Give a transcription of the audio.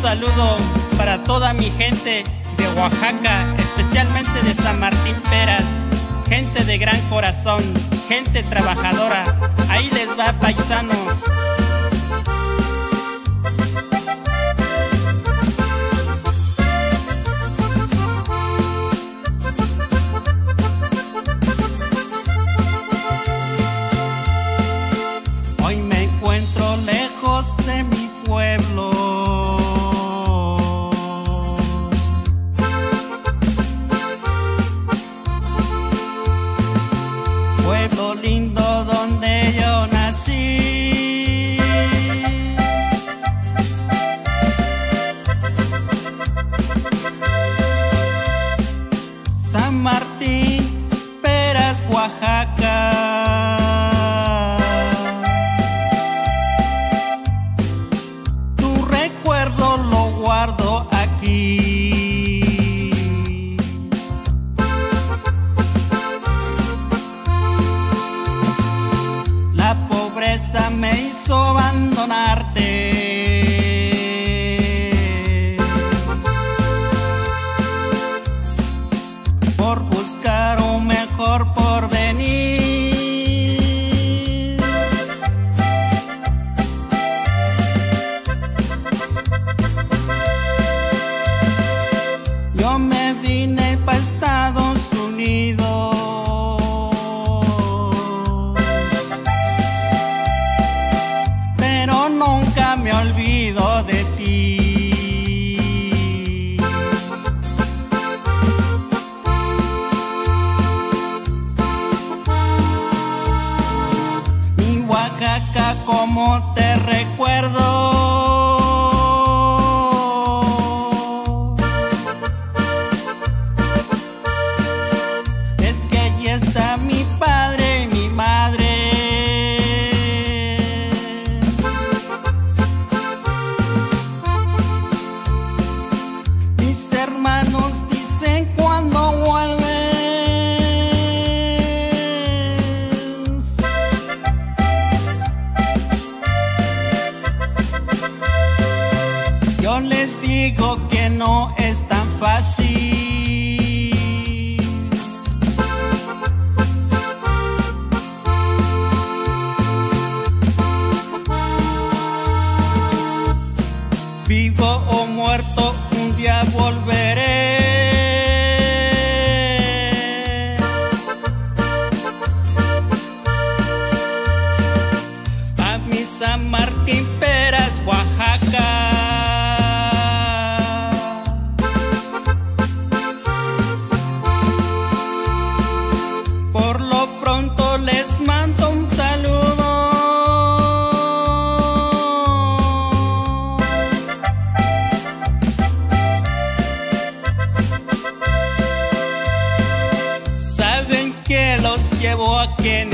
saludo para toda mi gente de Oaxaca, especialmente de San Martín Peras, gente de gran corazón, gente trabajadora. Ahí les va, paisanos. Hoy me encuentro lejos de mi pueblo, pueblo lindo donde yo nací. San Martín Peras, Oaxaca. Tu recuerdo lo guardo aquí. La pobreza me hizo abandonarte por buscar un mejor porvenir. Yo me vine pa' Estados Unidos, pero nunca me olvido de ti. Mi Oaxaca, como te recuerdo. Es que allí está mi padre y mi madre. Mis hermanos dicen cuando vuelves. Yo les digo que no es tan fácil. Vivo o muerto, un día volveré. A mi San Martín Peras, Oaxaca. Por lo pronto les mando un saludo. Saben que los llevo aquí en